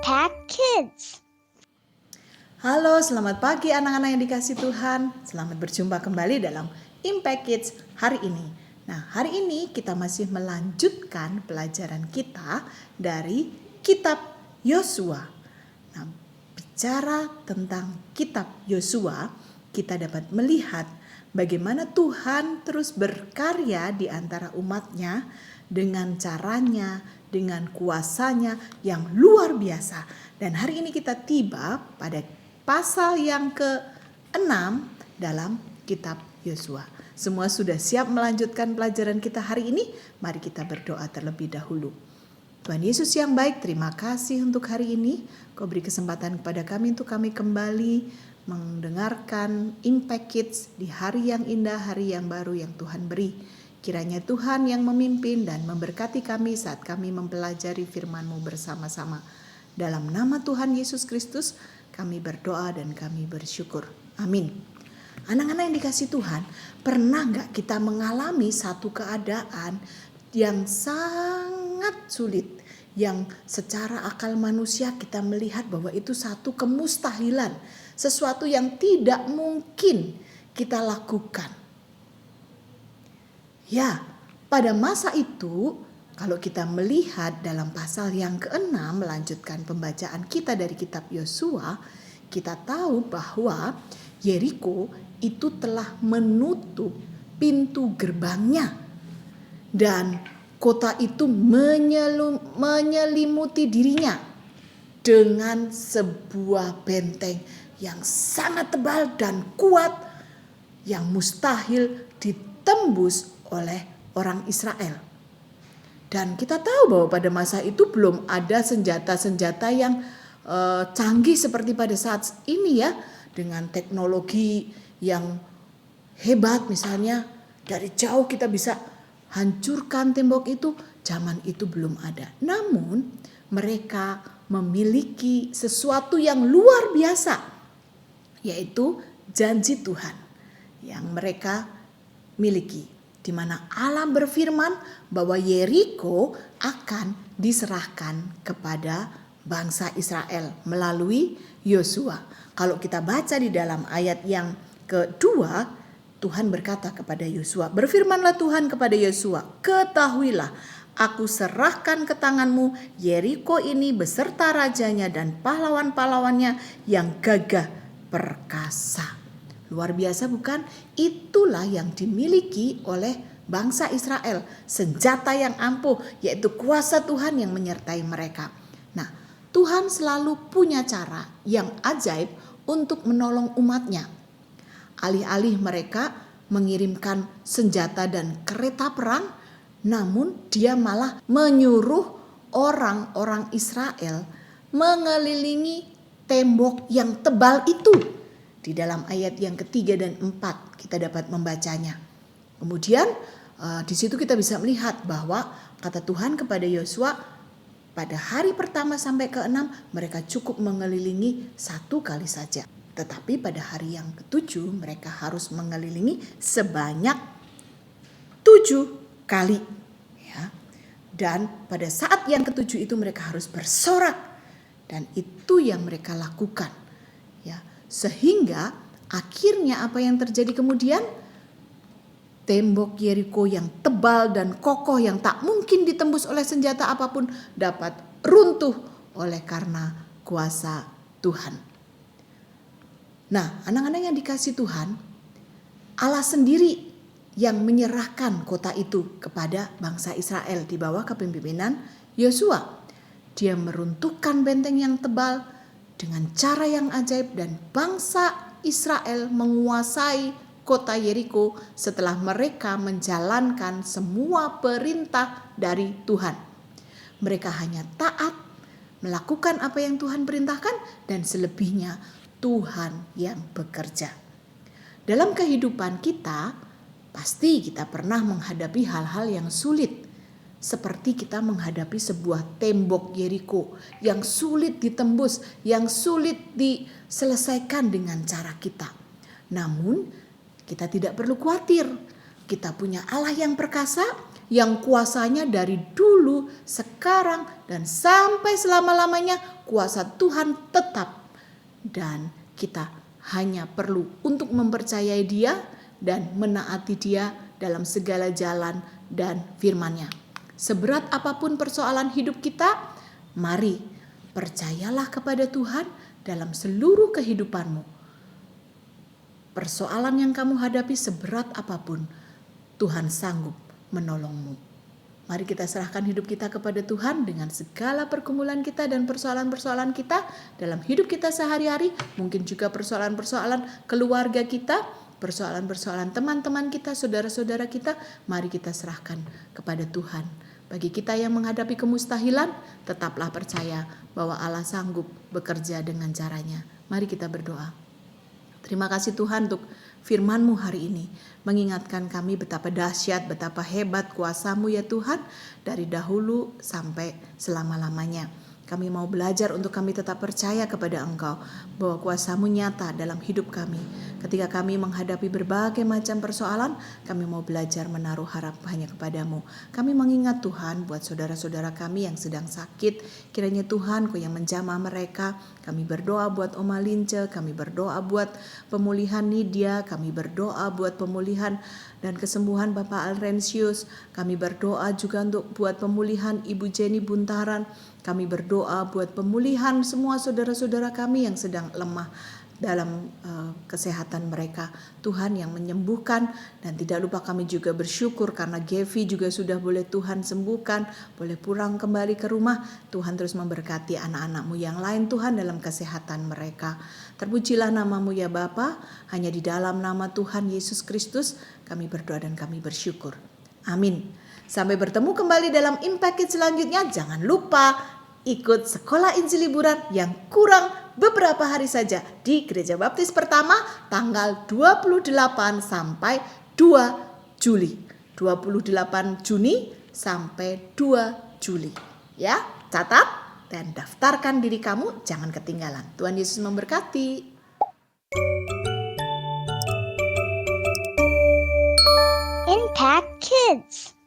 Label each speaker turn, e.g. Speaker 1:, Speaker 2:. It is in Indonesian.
Speaker 1: Impact Kids.
Speaker 2: Halo, selamat pagi anak-anak yang dikasih Tuhan. Selamat berjumpa kembali dalam Impact Kids hari ini. Nah, hari ini kita masih melanjutkan pelajaran kita dari kitab Yosua. Nah, bicara tentang kitab Yosua, kita dapat melihat bagaimana Tuhan terus berkarya di antara umatnya dengan caranya, dengan kuasanya yang luar biasa. Dan hari ini kita tiba pada pasal yang ke-6 dalam kitab Yosua. Semua sudah siap melanjutkan pelajaran kita hari ini? Mari kita berdoa terlebih dahulu. Tuhan Yesus yang baik, terima kasih untuk hari ini. Kau beri kesempatan kepada kami untuk kami kembali mendengarkan Impact Kids di hari yang indah, hari yang baru yang Tuhan beri. Kiranya Tuhan yang memimpin dan memberkati kami saat kami mempelajari firman-Mu bersama-sama. Dalam nama Tuhan Yesus Kristus, kami berdoa dan kami bersyukur. Amin. Anak-anak yang dikasih Tuhan, pernah gak kita mengalami satu keadaan yang sangat sulit, yang secara akal manusia kita melihat bahwa itu satu kemustahilan, sesuatu yang tidak mungkin kita lakukan. Ya, pada masa itu kalau kita melihat dalam pasal yang ke-6 melanjutkan pembacaan kita dari kitab Yosua, kita tahu bahwa Yeriko itu telah menutup pintu gerbangnya dan kota itu menyelimuti dirinya dengan sebuah benteng yang sangat tebal dan kuat yang mustahil ditembus oleh orang Israel. Dan kita tahu bahwa pada masa itu belum ada senjata-senjata yang canggih seperti pada saat ini ya, dengan teknologi yang hebat, misalnya dari jauh kita bisa hancurkan tembok itu. Zaman itu belum ada. Namun mereka memiliki sesuatu yang luar biasa, yaitu janji Tuhan yang mereka miliki, di mana Allah berfirman bahwa Yeriko akan diserahkan kepada bangsa Israel melalui Yosua. Kalau kita baca di dalam ayat yang kedua, Tuhan berkata kepada Yosua, berfirmanlah Tuhan kepada Yosua, ketahuilah aku serahkan ke tanganmu Yeriko ini beserta rajanya dan pahlawan-pahlawannya yang gagah perkasa. Luar biasa bukan? Itulah yang dimiliki oleh bangsa Israel. Senjata yang ampuh, yaitu kuasa Tuhan yang menyertai mereka. Nah, Tuhan selalu punya cara yang ajaib untuk menolong umatnya. Alih-alih mereka mengirimkan senjata dan kereta perang, namun dia malah menyuruh orang-orang Israel mengelilingi tembok yang tebal itu. Di dalam ayat yang ketiga dan 4 kita dapat membacanya. Kemudian di situ kita bisa melihat bahwa kata Tuhan kepada Yosua, pada hari pertama sampai ke-6 mereka cukup mengelilingi 1 kali saja. Tetapi pada hari yang ke-7 mereka harus mengelilingi sebanyak 7 kali. Ya. Dan pada saat yang ke-7 itu mereka harus bersorak. Dan itu yang mereka lakukan. Ya. Sehingga akhirnya apa yang terjadi kemudian? Tembok Yeriko yang tebal dan kokoh yang tak mungkin ditembus oleh senjata apapun dapat runtuh oleh karena kuasa Tuhan. Nah, anak-anak yang dikasih Tuhan, Allah sendiri yang menyerahkan kota itu kepada bangsa Israel di bawah kepemimpinan Yosua. Dia meruntuhkan benteng yang tebal dengan cara yang ajaib dan bangsa Israel menguasai kota Yeriko setelah mereka menjalankan semua perintah dari Tuhan. Mereka hanya taat, melakukan apa yang Tuhan perintahkan, dan selebihnya Tuhan yang bekerja. Dalam kehidupan kita, pasti kita pernah menghadapi hal-hal yang sulit. Seperti kita menghadapi sebuah tembok Yeriko yang sulit ditembus, yang sulit diselesaikan dengan cara kita. Namun kita tidak perlu khawatir. Kita punya Allah yang perkasa yang kuasanya dari dulu, sekarang, dan sampai selama-lamanya. Kuasa Tuhan tetap, dan kita hanya perlu untuk mempercayai Dia dan menaati Dia dalam segala jalan dan firman-Nya. Seberat apapun persoalan hidup kita, mari percayalah kepada Tuhan dalam seluruh kehidupanmu. Persoalan yang kamu hadapi seberat apapun, Tuhan sanggup menolongmu. Mari kita serahkan hidup kita kepada Tuhan dengan segala pergumulan kita dan persoalan-persoalan kita dalam hidup kita sehari-hari. Mungkin juga persoalan-persoalan keluarga kita, persoalan-persoalan teman-teman kita, saudara-saudara kita. Mari kita serahkan kepada Tuhan. Bagi kita yang menghadapi kemustahilan, tetaplah percaya bahwa Allah sanggup bekerja dengan caranya. Mari kita berdoa. Terima kasih Tuhan untuk firman-Mu hari ini. Mengingatkan kami betapa dahsyat, betapa hebat kuasa-Mu ya Tuhan. Dari dahulu sampai selama-lamanya. Kami mau belajar untuk kami tetap percaya kepada Engkau. Bahwa kuasa-Mu nyata dalam hidup kami. Ketika kami menghadapi berbagai macam persoalan, kami mau belajar menaruh harap hanya kepadamu. Kami mengingat Tuhan buat saudara-saudara kami yang sedang sakit. Kiranya Tuhan Kau yang menjamah mereka. Kami berdoa buat Oma Lince, kami berdoa buat pemulihan Nidia, kami berdoa buat pemulihan dan kesembuhan Bapak Alrensius. Kami berdoa juga untuk buat pemulihan Ibu Jenny Buntaran. Kami berdoa buat pemulihan semua saudara-saudara kami yang sedang lemah dalam kesehatan mereka. Tuhan yang menyembuhkan, dan tidak lupa kami juga bersyukur karena Gevi juga sudah boleh Tuhan sembuhkan, boleh pulang kembali ke rumah. Tuhan terus memberkati anak-anak-Mu yang lain Tuhan dalam kesehatan mereka. Terpujilah nama-Mu ya Bapa, hanya di dalam nama Tuhan Yesus Kristus kami berdoa dan kami bersyukur. Amin. Sampai bertemu kembali dalam Impact Kids selanjutnya. Jangan lupa ikut sekolah Injil liburan yang kurang beberapa hari saja di Gereja Baptis Pertama tanggal 28 sampai 2 Juli. 28 Juni sampai 2 Juli. Ya, catat dan daftarkan diri kamu, jangan ketinggalan. Tuhan Yesus memberkati.
Speaker 1: Impact Kids.